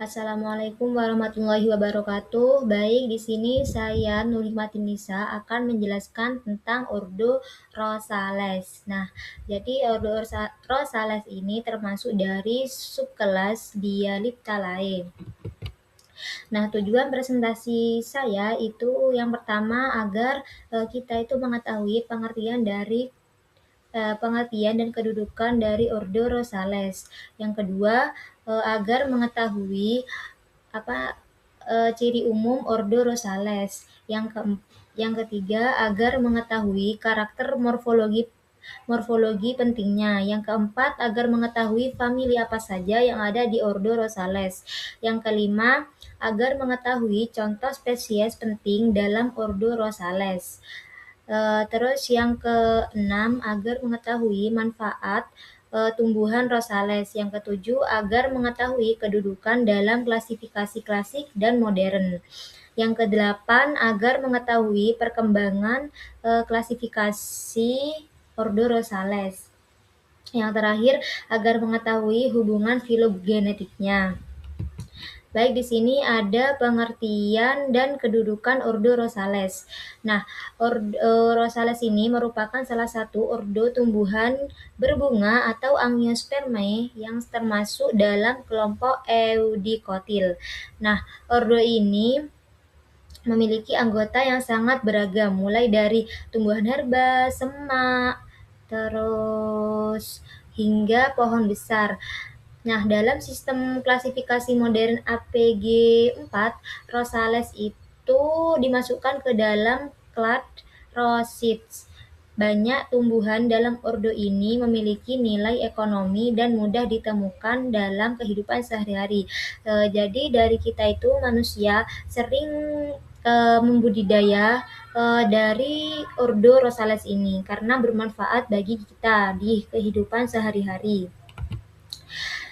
Assalamualaikum warahmatullahi wabarakatuh. Baik, di sini saya Nurhikmatinisa akan menjelaskan tentang Ordo Rosales. Nah, jadi Ordo Rosales ini termasuk dari subkelas Dialyptalae. Nah, tujuan presentasi saya itu yang pertama agar kita itu mengetahui pengertian dan kedudukan dari Ordo Rosales. Yang kedua, agar mengetahui apa ciri umum Ordo Rosales. Yang ketiga, agar mengetahui karakter morfologi pentingnya. Yang keempat, agar mengetahui famili apa saja yang ada di Ordo Rosales. Yang kelima, agar mengetahui contoh spesies penting dalam Ordo Rosales. Terus yang keenam, agar mengetahui manfaat tumbuhan Rosales. Yang ketujuh, agar mengetahui kedudukan dalam klasifikasi klasik dan modern. Yang kedelapan, agar mengetahui perkembangan klasifikasi Ordo Rosales. Yang terakhir, agar mengetahui hubungan filogenetiknya. Baik, di sini ada pengertian dan kedudukan Ordo Rosales. Nah, Rosales ini merupakan salah satu ordo tumbuhan berbunga atau Angiospermae yang termasuk dalam kelompok Eudikotil. Nah, ordo ini memiliki anggota yang sangat beragam, mulai dari tumbuhan herba, semak, terus hingga pohon besar. Nah, dalam sistem klasifikasi modern APG4, Rosales itu dimasukkan ke dalam clade Rosids. Banyak tumbuhan dalam ordo ini memiliki nilai ekonomi dan mudah ditemukan dalam kehidupan sehari-hari. Jadi dari kita itu manusia sering membudidaya dari ordo Rosales ini karena bermanfaat bagi kita di kehidupan sehari-hari.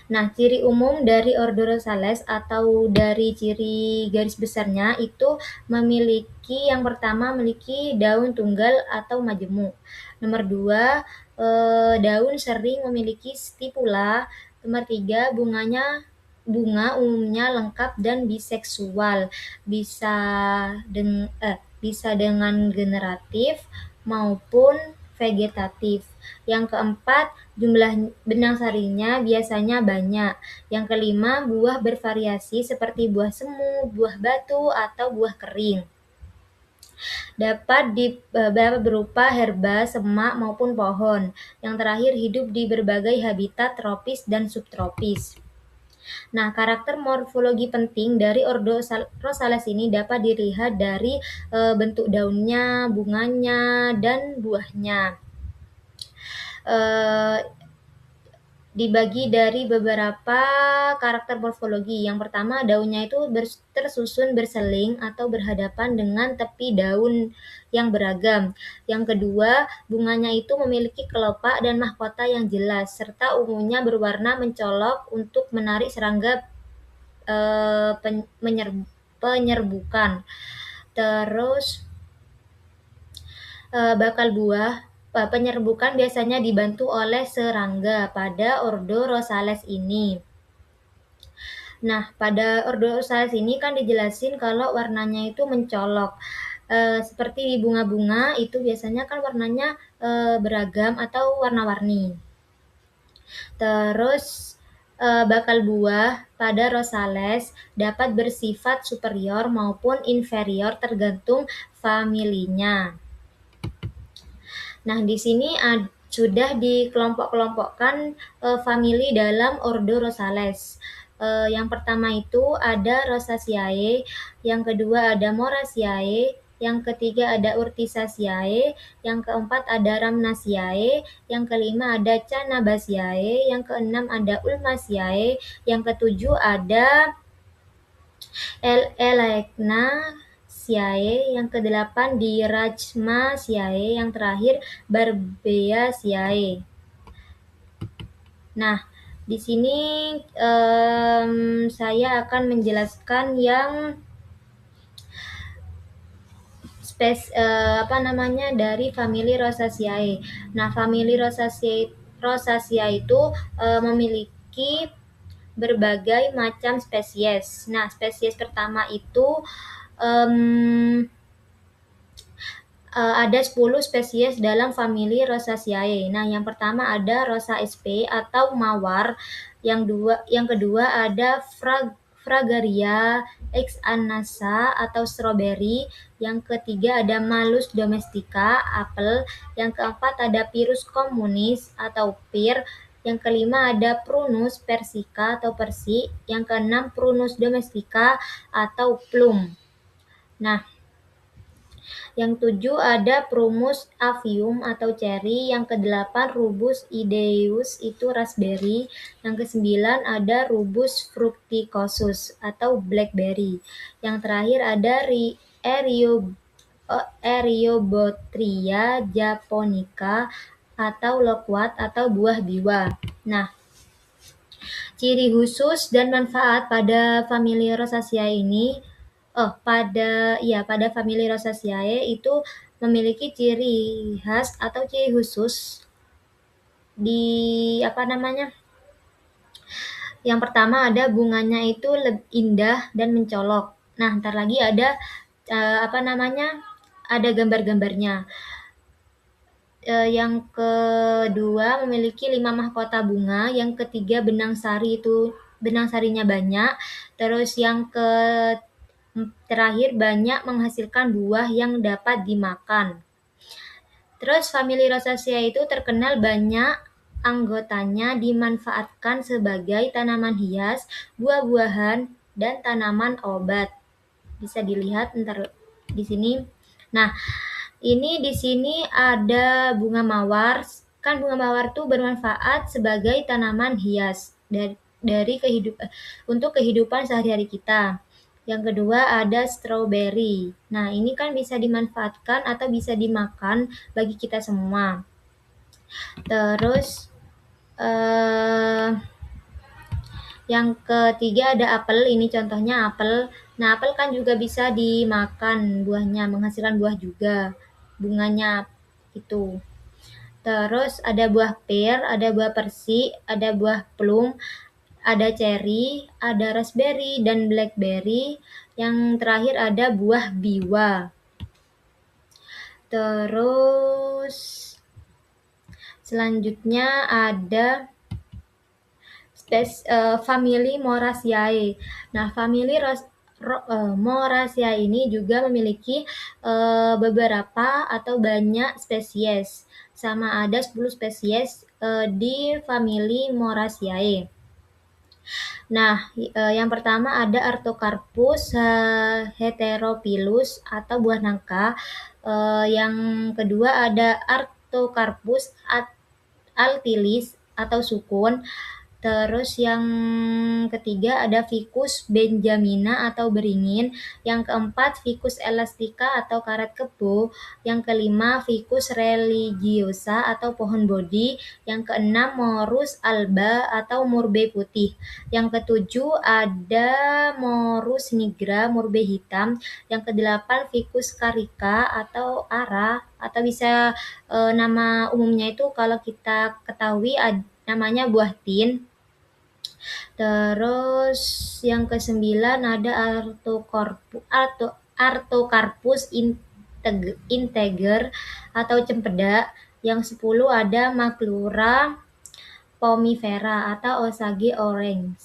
Nah, ciri umum dari Ordo Rosales atau dari ciri garis besarnya itu yang pertama memiliki daun tunggal atau majemuk. Nomor 2, daun sering memiliki stipula. Nomor 3, bunga umumnya lengkap dan biseksual, bisa dengan generatif maupun vegetatif. Yang keempat, jumlah benang sarinya biasanya banyak. Yang kelima, buah bervariasi seperti buah semu, buah batu, atau buah kering. Dapat berupa herba, semak, maupun pohon. Yang terakhir, hidup di berbagai habitat tropis dan subtropis. Nah, karakter morfologi penting dari Ordo Rosales ini dapat dilihat dari bentuk daunnya, bunganya, dan buahnya. Dibagi dari beberapa karakter morfologi. Yang pertama, daunnya itu tersusun berseling atau berhadapan dengan tepi daun yang beragam. Yang kedua, bunganya itu memiliki kelopak dan mahkota yang jelas, serta umumnya berwarna mencolok untuk menarik serangga penyerbukan. Terus bakal buah penyerbukan biasanya dibantu oleh serangga pada Ordo Rosales ini. Nah, pada Ordo Rosales ini kan dijelasin kalau warnanya itu mencolok. Seperti di bunga-bunga itu biasanya kan warnanya beragam atau warna-warni. Terus bakal buah pada Rosales dapat bersifat superior maupun inferior tergantung familinya. Nah, di sini sudah dikelompok-kelompokkan famili dalam Ordo Rosales. Yang pertama itu ada Rosaceae, yang kedua ada Moraceae, yang ketiga ada Urticaceae, yang keempat ada Rhamnaceae, yang kelima ada Canabaceae, yang keenam ada Ulmaceae, yang ketujuh ada Elaechnaceae, yang kedelapan Dirachmaceae, yang terakhir Barbeaceae. Nah, di sini saya akan menjelaskan yang dari famili Rosaceae. Nah, famili Rosaceae itu memiliki berbagai macam spesies. Nah, spesies pertama itu um, ada 10 spesies dalam famili Rosaceae. Nah, yang pertama ada Rosa sp atau mawar. Yang kedua ada Fragaria ixanasa atau strawberry. Yang ketiga ada Malus domestica, apel. Yang keempat ada Pyrus communis atau pir. Yang kelima ada Prunus persica atau persi. Yang keenam Prunus domestica atau plum. Nah, yang tujuh ada Prumus avium atau cherry. Yang kedelapan Rubus idaeus itu raspberry. Yang kesembilan ada Rubus fructicosus atau blackberry. Yang terakhir ada Eriobotria japonica atau loquat atau buah biwa. Nah, ciri khusus dan manfaat pada famili Rosaceae ini pada famili Rosaceae itu memiliki ciri khas atau ciri khusus di yang pertama ada bunganya itu indah dan mencolok. Nah, ntar lagi ada ada gambar-gambarnya. Yang kedua memiliki 5 mahkota bunga. Yang ketiga benang sarinya banyak. Terus yang terakhir banyak menghasilkan buah yang dapat dimakan. Terus famili Rosaceae itu terkenal banyak anggotanya dimanfaatkan sebagai tanaman hias, buah-buahan, dan tanaman obat. Bisa dilihat ntar di sini. Nah, ini di sini ada bunga mawar. Kan bunga mawar tuh bermanfaat sebagai tanaman hias untuk kehidupan sehari-hari kita. Yang kedua ada strawberry. Nah, ini kan bisa dimanfaatkan atau bisa dimakan bagi kita semua. Terus yang ketiga ada apel. Ini contohnya apel. Nah, apel kan juga bisa dimakan buahnya, menghasilkan buah juga. Bunganya itu. Terus ada buah pir, ada buah persi, ada buah plum, ada cherry, ada raspberry dan blackberry. Yang terakhir ada buah biwa. Terus selanjutnya ada famili Moraceae. Nah, famili Moraceae ini juga memiliki beberapa atau banyak spesies. Sama ada 10 spesies di famili Moraceae. Nah, yang pertama ada Artocarpus heterophyllus atau buah nangka. Yang kedua ada Artocarpus altilis atau sukun. Terus yang ketiga ada Ficus benjamina atau beringin. Yang keempat Ficus elastica atau karet kebo. Yang kelima Ficus religiosa atau pohon bodi. Yang keenam Morus alba atau murbe putih. Yang ketujuh ada Morus nigra, murbe hitam. Yang kedelapan Ficus carica atau ara, atau bisa nama umumnya itu kalau kita ketahui namanya buah tin. Terus yang ke-9 ada Artocarpus integer atau cempedak. Yang 10 ada Maclura pomifera atau Osage orange.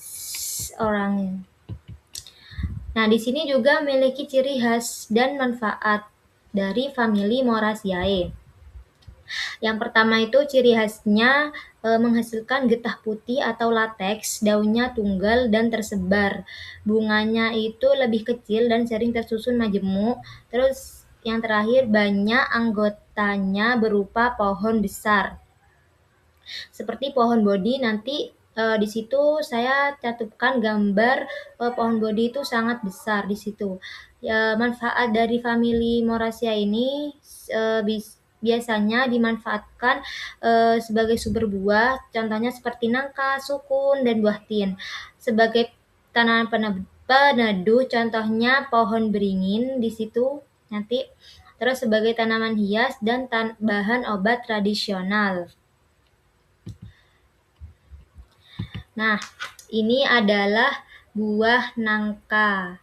Nah, di sini juga memiliki ciri khas dan manfaat dari famili Moraceae. Yang pertama itu ciri khasnya menghasilkan getah putih atau lateks, daunnya tunggal dan tersebar. Bunganya itu lebih kecil dan sering tersusun majemuk. Terus yang terakhir banyak anggotanya berupa pohon besar. Seperti pohon bodi, nanti di situ saya cantumkan gambar pohon bodi itu sangat besar di situ. Manfaat dari famili Moraceae ini biasanya dimanfaatkan sebagai sumber buah, contohnya seperti nangka, sukun, dan buah tin. Sebagai tanaman peneduh, contohnya pohon beringin di situ nanti. Terus sebagai tanaman hias dan bahan obat tradisional. Nah, Ini adalah buah nangka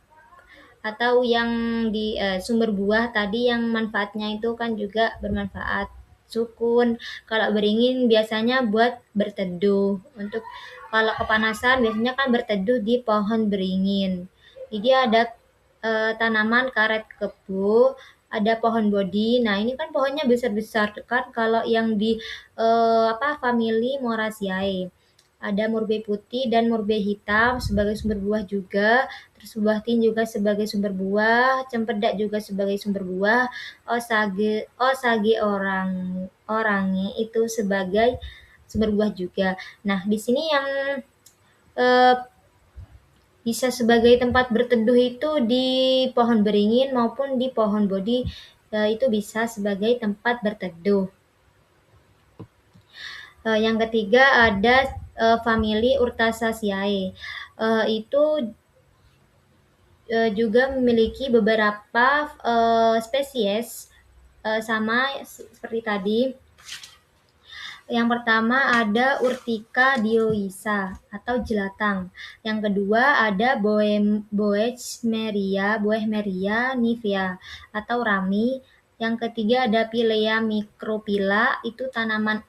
atau yang di sumber buah tadi yang manfaatnya itu kan juga bermanfaat. Sukun, kalau beringin biasanya buat berteduh. Untuk kalau kepanasan biasanya kan berteduh di pohon beringin. Jadi ada tanaman karet kebo, ada pohon bodi. Nah, ini kan pohonnya besar-besar kan kalau yang di famili Moraceae. Ada murbe putih dan murbe hitam sebagai sumber buah juga, terus buah tin juga sebagai sumber buah, cempedak juga sebagai sumber buah, osage orange itu sebagai sumber buah juga. Nah, di sini yang eh, bisa sebagai tempat berteduh itu di pohon beringin maupun di pohon bodi, itu bisa sebagai tempat berteduh. Yang ketiga ada famili Urtaceae. Itu juga memiliki beberapa spesies sama seperti tadi. Yang pertama ada Urtica dioica atau jelatang. Yang kedua ada Boehmeria nivea atau rami. Yang ketiga ada Pilea microphylla, itu tanaman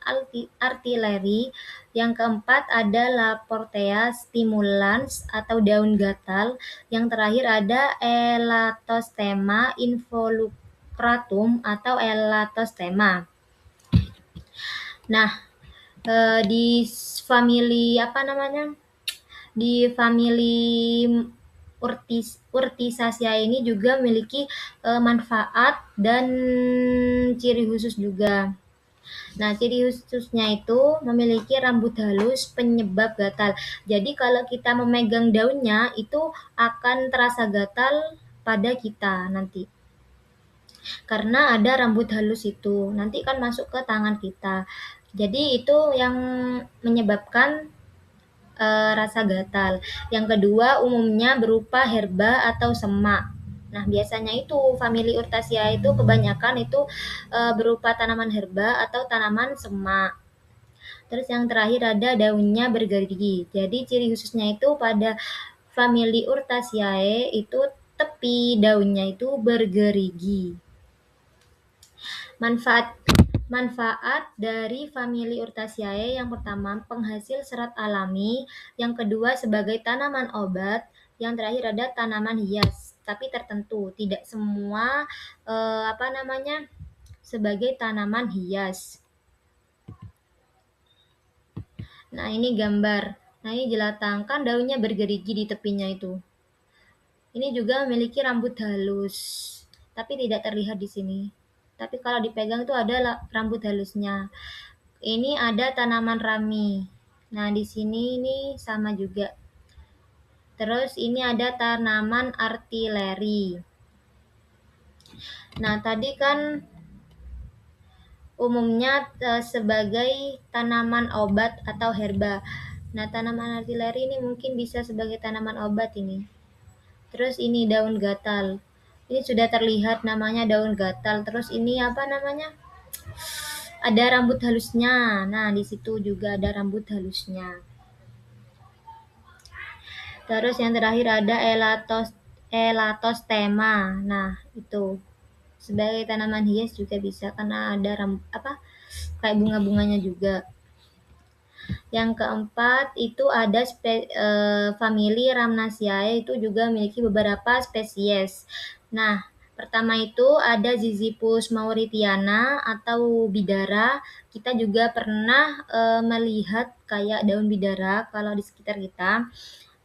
artileri. Yang keempat ada Laportea stimulans atau daun gatal. Yang terakhir ada Elatostema involucratum atau Elatostema. Nah, di famili Urticaceae ini juga memiliki manfaat dan ciri khusus juga. Nah, ciri khususnya itu memiliki rambut halus penyebab gatal. Jadi kalau kita memegang daunnya itu akan terasa gatal pada kita nanti. Karena ada rambut halus itu, nanti kan masuk ke tangan kita. Jadi itu yang menyebabkan rasa gatal. Yang kedua umumnya berupa herba atau semak. Nah, biasanya itu famili Urtaceae itu kebanyakan itu berupa tanaman herba atau tanaman semak. Terus yang terakhir ada daunnya bergerigi. Jadi ciri khususnya itu pada famili Urtaceae itu tepi daunnya itu bergerigi. Manfaat dari famili Urtaceae yang pertama penghasil serat alami, yang kedua sebagai tanaman obat, yang terakhir ada tanaman hias, tapi tertentu, tidak semua sebagai tanaman hias. Nah, ini gambar. Nah, ini jelatang, kan daunnya bergerigi di tepinya itu. Ini juga memiliki rambut halus, tapi tidak terlihat di sini. Tapi kalau dipegang itu ada rambut halusnya. Ini ada tanaman rami. Nah, di sini ini sama juga. Terus ini ada tanaman artileri. Nah, tadi kan umumnya sebagai tanaman obat atau herba. Nah, tanaman artileri ini mungkin bisa sebagai tanaman obat ini. Terus ini daun gatal. Ini sudah terlihat namanya daun gatal. Terus ini ada rambut halusnya. Nah, di situ juga ada rambut halusnya. Terus yang terakhir ada Elatostema. Nah, itu sebagai tanaman hias juga bisa karena ada kayak bunga-bunganya juga. Yang keempat itu ada famili Rhamnaceae, itu juga memiliki beberapa spesies. Nah, pertama itu ada Ziziphus mauritiana atau bidara. Kita juga pernah melihat kayak daun bidara kalau di sekitar kita.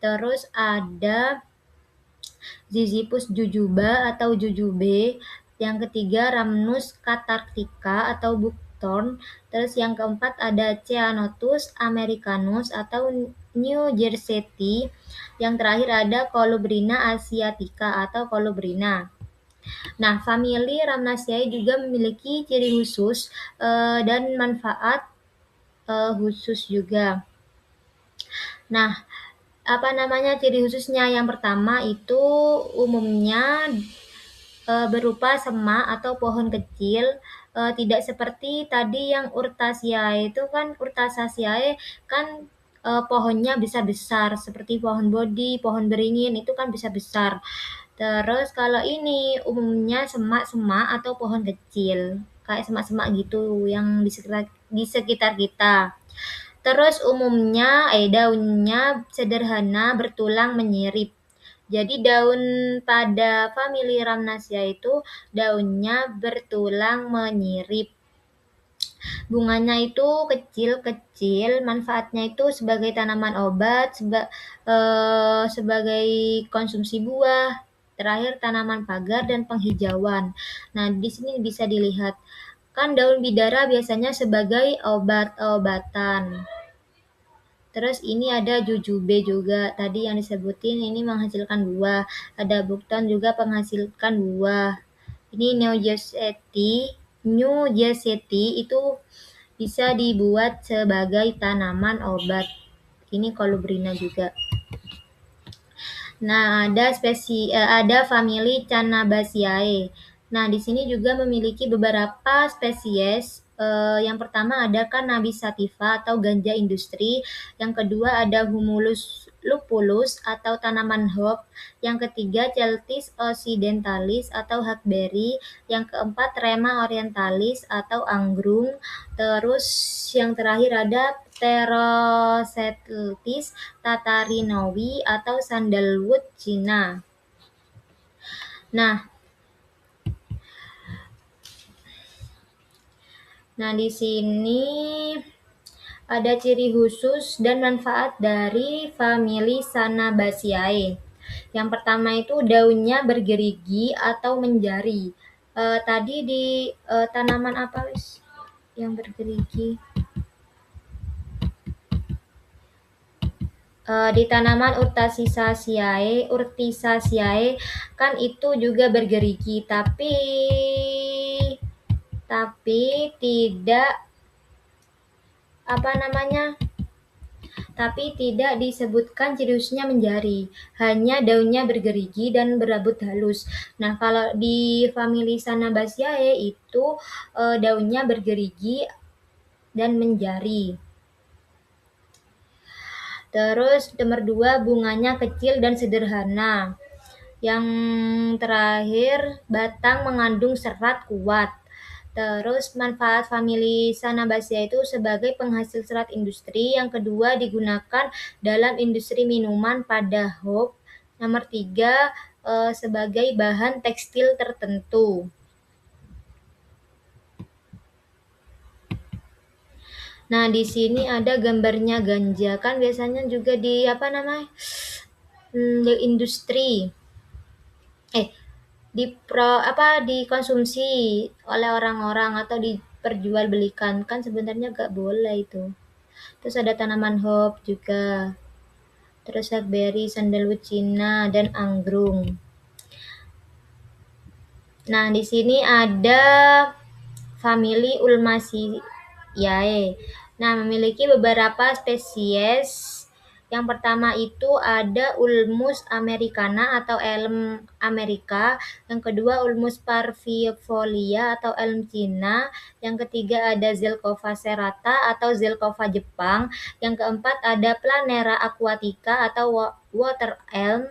Terus ada Ziziphus jujuba atau jujube. Yang ketiga Rhamnus cathartica atau buckthorn. Terus yang keempat ada Ceanothus americanus atau New Jersey. Yang terakhir ada Colubrina asiatica atau Colubrina. Nah, famili Rhamnaceae juga memiliki ciri khusus dan manfaat khusus juga. Nah, ciri khususnya yang pertama itu umumnya berupa semak atau pohon kecil, tidak seperti tadi yang Urtaceae itu kan pohonnya bisa besar seperti pohon bodi, pohon beringin itu kan bisa besar. Terus kalau ini umumnya semak-semak atau pohon kecil, kayak semak-semak gitu yang di sekitar kita. Terus umumnya daunnya sederhana, bertulang menyirip. Jadi daun pada famili Rhamnaceae itu daunnya bertulang menyirip. Bunganya itu kecil-kecil, manfaatnya itu sebagai tanaman obat, sebagai konsumsi buah, terakhir tanaman pagar dan penghijauan. Nah, di sini bisa dilihat kan daun bidara biasanya sebagai obat-obatan. Terus ini ada jujube juga, tadi yang disebutin ini menghasilkan buah. Ada bukton juga menghasilkan buah. Ini New Jeseti itu bisa dibuat sebagai tanaman obat. Ini Colubrina juga. Nah, ada famili Cannabaceae. Nah, di sini juga memiliki beberapa spesies. Yang pertama ada Cannabis sativa atau ganja industri. Yang kedua ada Humulus lupulus atau tanaman hop. Yang ketiga Celtis occidentalis atau hackberry. Yang keempat Rema orientalis atau anggrung. Terus yang terakhir ada Pterosethltis tatarinowi atau sandalwood Cina. Nah, di sini ada ciri khusus dan manfaat dari famili Cannabaceae. Yang pertama itu daunnya bergerigi atau menjari. Tadi di tanaman apa wis yang bergerigi? Di tanaman urticaceae kan itu juga bergerigi, tapi tidak disebutkan ciri khususnya menjari, hanya daunnya bergerigi dan berabut halus. Nah, kalau di famili Cannabaceae itu daunnya bergerigi dan menjari. Terus nomor 2, bunganya kecil dan sederhana. Yang terakhir, batang mengandung serat kuat. Terus manfaat famili Cannabaceae itu sebagai penghasil serat industri. Yang kedua, digunakan dalam industri minuman pada hop. Nomor 3, sebagai bahan tekstil tertentu. Nah, di sini ada gambarnya ganja. Kan biasanya juga di di industri dikonsumsi oleh orang-orang atau diperjualbelikan, kan sebenarnya gak boleh itu. Terus ada tanaman hop juga, terus hackberry, sandalwood Cina, dan anggrung. Nah, di sini ada famili Ulmaceae. Nah, memiliki beberapa spesies. Yang pertama itu ada Ulmus americana atau elm Amerika. Yang kedua Ulmus parvifolia atau elm Cina. Yang ketiga ada Zelkova serrata atau Zelkova Jepang. Yang keempat ada Planera aquatica atau water elm.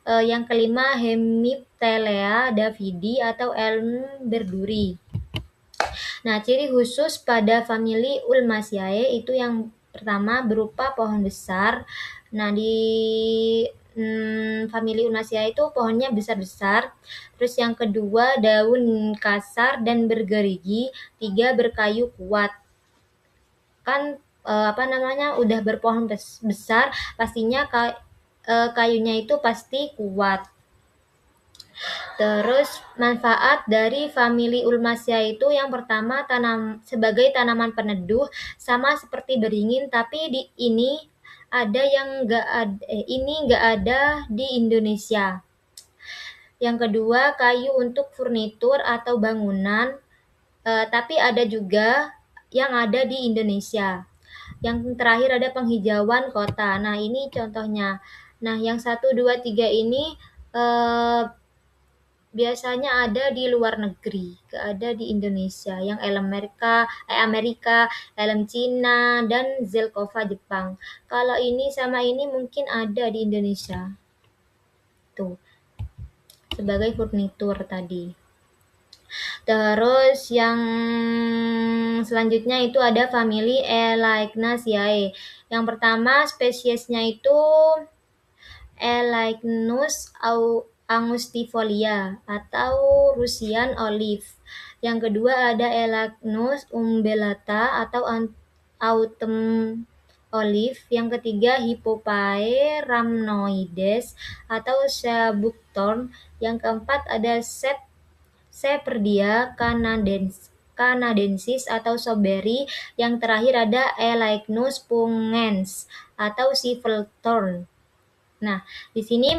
Yang kelima Hemiptelea davidi atau elm berduri. Nah, ciri khusus pada famili Ulmaceae itu yang pertama berupa pohon besar. Nah, di famili Ulmaceae itu pohonnya besar-besar. Terus yang kedua daun kasar dan bergerigi. 3, berkayu kuat. Kan udah berpohon besar, pastinya kayunya itu pasti kuat. Terus manfaat dari famili Ulmaceae itu yang pertama sebagai tanaman peneduh, sama seperti beringin, tapi ini nggak ada di Indonesia. Yang kedua kayu untuk furnitur atau bangunan, tapi ada juga yang ada di Indonesia. Yang terakhir ada penghijauan kota. Nah, ini contohnya. Nah, yang 1, 2, 3 ini biasanya ada di luar negeri, nggak ada di Indonesia. Yang elem Amerika, elem Cina, dan Zelkova Jepang. Kalau ini sama ini mungkin ada di Indonesia. Tuh, sebagai furnitur tadi. Terus yang selanjutnya itu ada famili Elaignaceae. Yang pertama spesiesnya itu Elaegnus angustifolia atau Russian olive. Yang kedua ada Elaegnus umbellata atau autumn olive. Yang ketiga Hippopae rhamnoides atau Buckthorn. Yang keempat ada Shepherdia canadensis atau Soberry. Yang terakhir ada Elaegnus pungens atau Silverthorn. Nah, di sini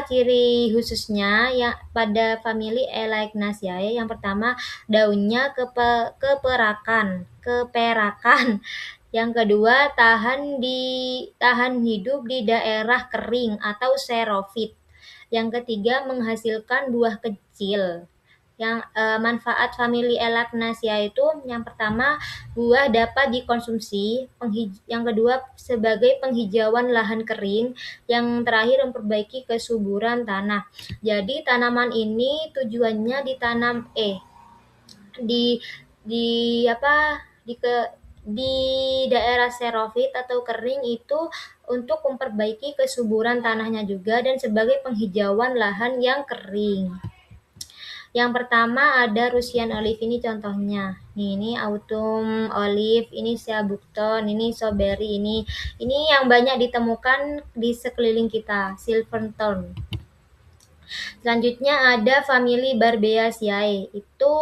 ciri khususnya yang pada famili Elaignaceae yang pertama daunnya keperakan. Yang kedua tahan hidup di daerah kering atau xerophyt. Yang ketiga menghasilkan buah kecil. Yang manfaat famili Elaignaceae itu yang pertama buah dapat dikonsumsi, yang kedua sebagai penghijauan lahan kering, yang terakhir memperbaiki kesuburan tanah. Jadi tanaman ini tujuannya ditanam di di daerah xerophyt atau kering itu untuk memperbaiki kesuburan tanahnya juga dan sebagai penghijauan lahan yang kering. Yang pertama ada Russian olive, ini contohnya. Ini autumn olive, ini Buckthorn, ini Soberry, ini yang banyak ditemukan di sekeliling kita, Silverthorn. Selanjutnya ada famili Barbeaceae. Itu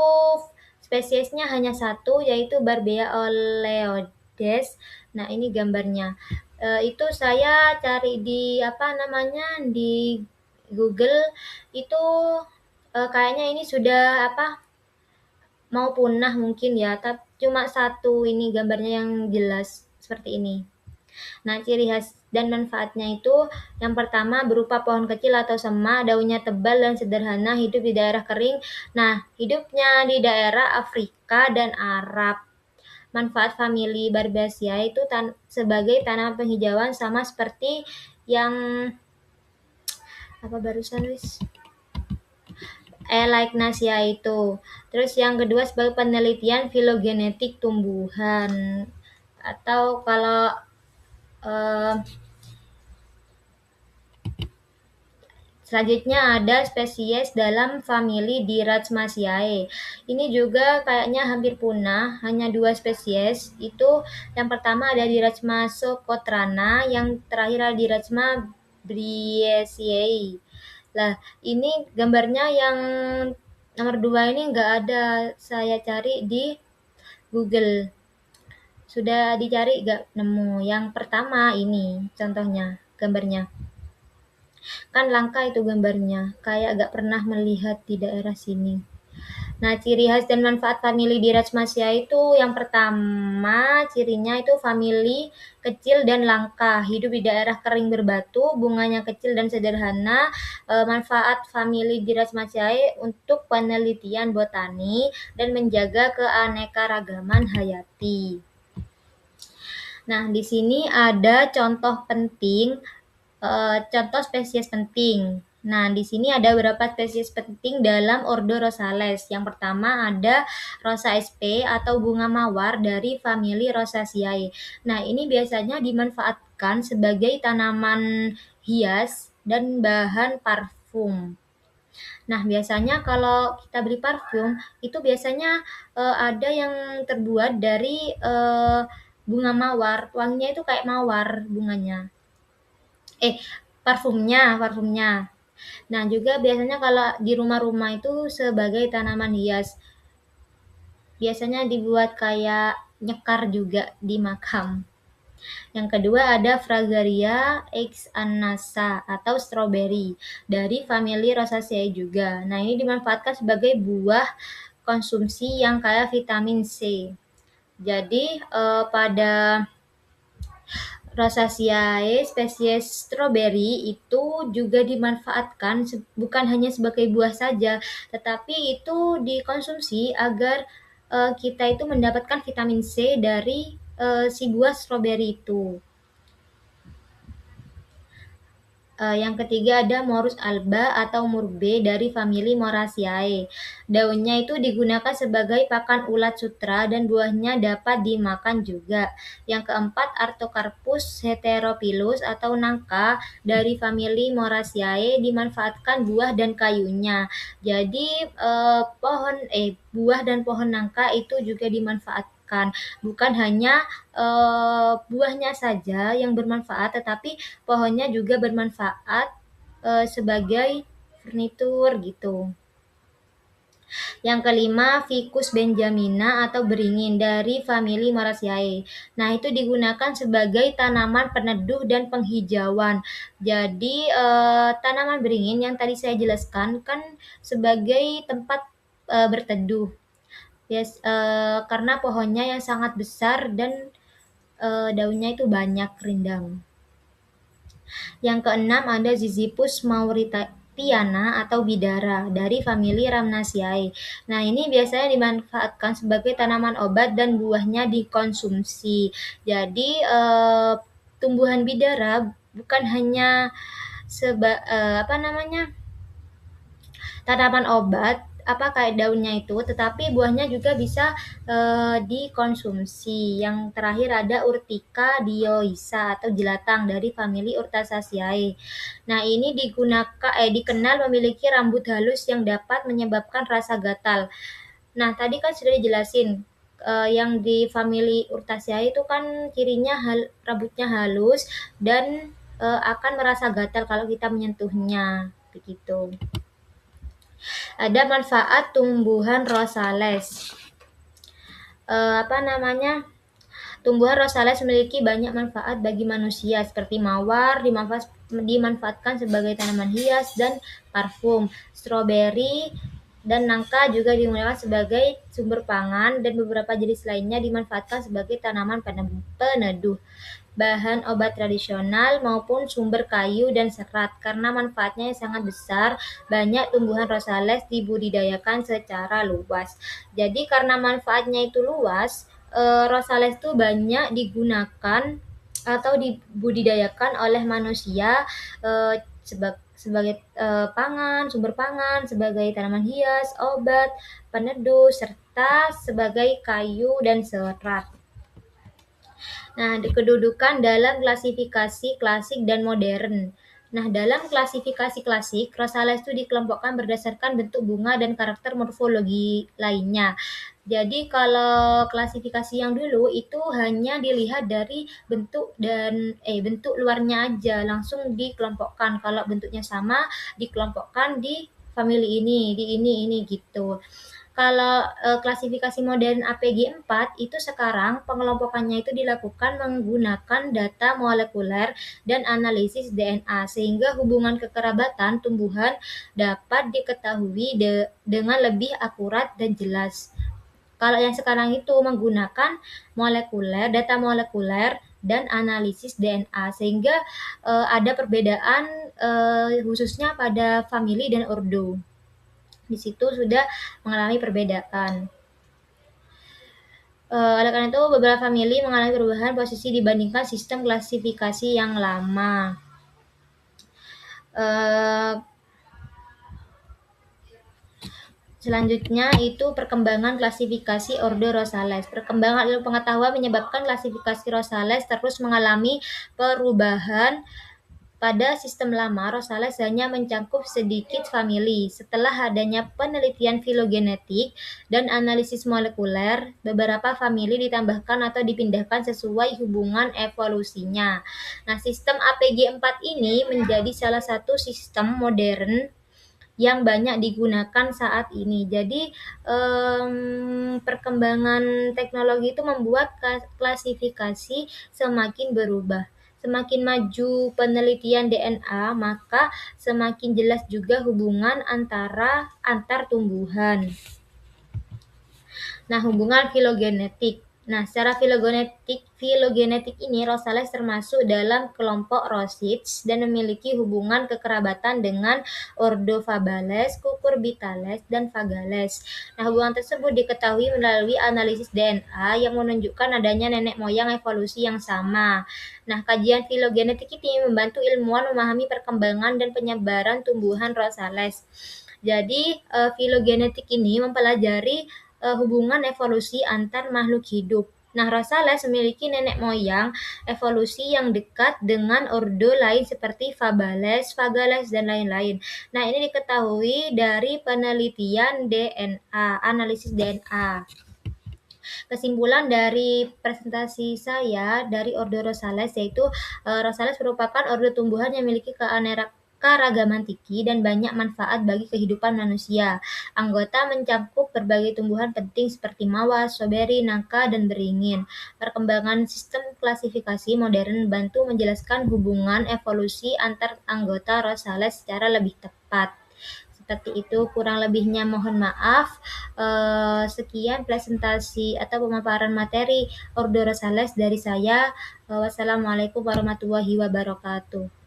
spesiesnya hanya satu, yaitu Barbea oleodes. Nah, ini gambarnya. Itu saya cari di di Google. Itu kayaknya ini sudah mau punah mungkin ya, tapi cuma satu ini gambarnya yang jelas seperti ini. Nah, ciri khas dan manfaatnya itu yang pertama berupa pohon kecil atau semak, daunnya tebal dan sederhana, hidup di daerah kering. Nah, hidupnya di daerah Afrika dan Arab. Manfaat famili Barbeaceae itu sebagai tanaman penghijauan sama seperti yang barusan Elaignaceae itu. Terus yang kedua sebagai penelitian filogenetik tumbuhan, atau kalau selanjutnya ada spesies dalam famili Dirachmaceae. Ini juga kayaknya hampir punah, hanya 2 spesies. Itu yang pertama ada Dirachma socotrana, yang terakhir ada Dirachma briaceae. Lah, ini gambarnya yang nomor 2 ini nggak ada, saya cari di Google. Sudah dicari nggak nemu. Yang pertama ini contohnya, gambarnya. Kan langka itu gambarnya, kayak nggak pernah melihat di daerah sini. Nah, ciri khas dan manfaat famili Dirachmaceae itu yang pertama, cirinya itu famili kecil dan langka, hidup di daerah kering berbatu, bunganya kecil dan sederhana. Manfaat famili Dirachmaceae untuk penelitian botani dan menjaga keanekaragaman hayati. Nah, di sini ada contoh spesies penting. Nah, di sini ada beberapa spesies penting dalam ordo Rosales. Yang pertama ada Rosa sp atau bunga mawar dari famili Rosaceae. Nah, ini biasanya dimanfaatkan sebagai tanaman hias dan bahan parfum. Nah, biasanya kalau kita beli parfum, itu biasanya ada yang terbuat dari bunga mawar. Wanginya itu kayak mawar bunganya. Parfumnya. Nah, juga biasanya kalau di rumah-rumah itu sebagai tanaman hias. Biasanya dibuat kayak nyekar juga di makam. Yang kedua ada Fragaria ixanasa atau strawberry dari famili Rosaceae juga. Nah, ini dimanfaatkan sebagai buah konsumsi yang kaya vitamin C. Jadi pada Rosaceae spesies stroberi itu juga dimanfaatkan bukan hanya sebagai buah saja, tetapi itu dikonsumsi agar kita itu mendapatkan vitamin C dari si buah stroberi itu. Yang ketiga ada Morus alba atau murbe dari famili Moraceae. Daunnya itu digunakan sebagai pakan ulat sutra dan buahnya dapat dimakan juga. Yang keempat Artocarpus heterophyllus atau nangka dari famili Moraceae dimanfaatkan buah dan kayunya. Jadi buah dan pohon nangka itu juga dimanfaatkan. Bukan hanya buahnya saja yang bermanfaat, tetapi pohonnya juga bermanfaat sebagai furnitur gitu. Yang kelima, Ficus benjamina atau beringin dari famili Moraceae. Nah, itu digunakan sebagai tanaman peneduh dan penghijauan. Jadi, tanaman beringin yang tadi saya jelaskan kan sebagai tempat berteduh. Yes, karena pohonnya yang sangat besar dan daunnya itu banyak rindang. Yang keenam ada Ziziphus mauritiana atau bidara dari famili Rhamnaceae. Nah, ini biasanya dimanfaatkan sebagai tanaman obat dan buahnya dikonsumsi. Jadi, tumbuhan bidara bukan hanya tanaman obat kayak daunnya itu, tetapi buahnya juga bisa dikonsumsi. Yang terakhir ada Urtica dioica atau jelatang dari famili Urtaceae. Nah, ini dikenal memiliki rambut halus yang dapat menyebabkan rasa gatal. Nah, tadi kan sudah dijelasin yang di famili Urtaceae itu kan cirinya rambutnya halus dan akan merasa gatal kalau kita menyentuhnya, begitu. Ada manfaat tumbuhan Rosales. Tumbuhan Rosales memiliki banyak manfaat bagi manusia, seperti mawar dimanfaatkan sebagai tanaman hias dan parfum. Stroberi dan nangka juga digunakan sebagai sumber pangan, dan beberapa jenis lainnya dimanfaatkan sebagai tanaman peneduh, bahan obat tradisional maupun sumber kayu dan serat. Karena manfaatnya yang sangat besar, banyak tumbuhan Rosales dibudidayakan secara luas. Jadi karena manfaatnya itu luas, Rosales itu banyak digunakan atau dibudidayakan oleh manusia sebagai sumber pangan, sebagai tanaman hias, obat, peneduh, serta sebagai kayu dan serat. Nah, kedudukan dalam klasifikasi klasik dan modern. Nah, dalam klasifikasi klasik, Rosales itu dikelompokkan berdasarkan bentuk bunga dan karakter morfologi lainnya. Jadi, kalau klasifikasi yang dulu itu hanya dilihat dari bentuk luarnya aja, langsung dikelompokkan. Kalau bentuknya sama, dikelompokkan di famili ini gitu. Kalau klasifikasi modern APG 4 itu sekarang pengelompokannya itu dilakukan menggunakan data molekuler dan analisis DNA, sehingga hubungan kekerabatan tumbuhan dapat diketahui dengan lebih akurat dan jelas. Kalau yang sekarang itu menggunakan data molekuler dan analisis DNA, sehingga ada perbedaan khususnya pada famili dan ordo. Di situ sudah mengalami perbedaan. Oleh karena itu, beberapa famili mengalami perubahan posisi dibandingkan sistem klasifikasi yang lama. Selanjutnya itu perkembangan klasifikasi ordo Rosales. Perkembangan ilmu pengetahuan menyebabkan klasifikasi Rosales terus mengalami perubahan. Pada sistem lama, Rosales hanya mencakup sedikit famili. Setelah adanya penelitian filogenetik dan analisis molekuler, beberapa famili ditambahkan atau dipindahkan sesuai hubungan evolusinya. Nah, sistem APG 4 ini menjadi salah satu sistem modern yang banyak digunakan saat ini. Jadi, perkembangan teknologi itu membuat klasifikasi semakin berubah. Semakin maju penelitian DNA, maka semakin jelas juga hubungan antar tumbuhan. Nah, hubungan filogenetik. Nah, secara filogenetik ini Rosales termasuk dalam kelompok Rosids dan memiliki hubungan kekerabatan dengan ordo Fabales, Cucurbitales, dan Fagales. Nah, hubungan tersebut diketahui melalui analisis DNA yang menunjukkan adanya nenek moyang evolusi yang sama. Nah, kajian filogenetik ini membantu ilmuwan memahami perkembangan dan penyebaran tumbuhan Rosales. Jadi, filogenetik ini mempelajari hubungan evolusi antar makhluk hidup. Nah, Rosales memiliki nenek moyang evolusi yang dekat dengan ordo lain seperti Fabales, Fagales, dan lain-lain. Nah, ini diketahui dari penelitian DNA, analisis DNA. Kesimpulan dari presentasi saya dari ordo Rosales yaitu Rosales merupakan ordo tumbuhan yang memiliki keragaman tinggi dan banyak manfaat bagi kehidupan manusia. Anggota mencakup berbagai tumbuhan penting seperti mawar, stroberi, nangka, dan beringin. Perkembangan sistem klasifikasi modern membantu menjelaskan hubungan evolusi antar anggota Rosales secara lebih tepat. Seperti itu, kurang lebihnya mohon maaf. Sekian presentasi atau pemaparan materi Ordo Rosales dari saya. Wassalamualaikum warahmatullahi wabarakatuh.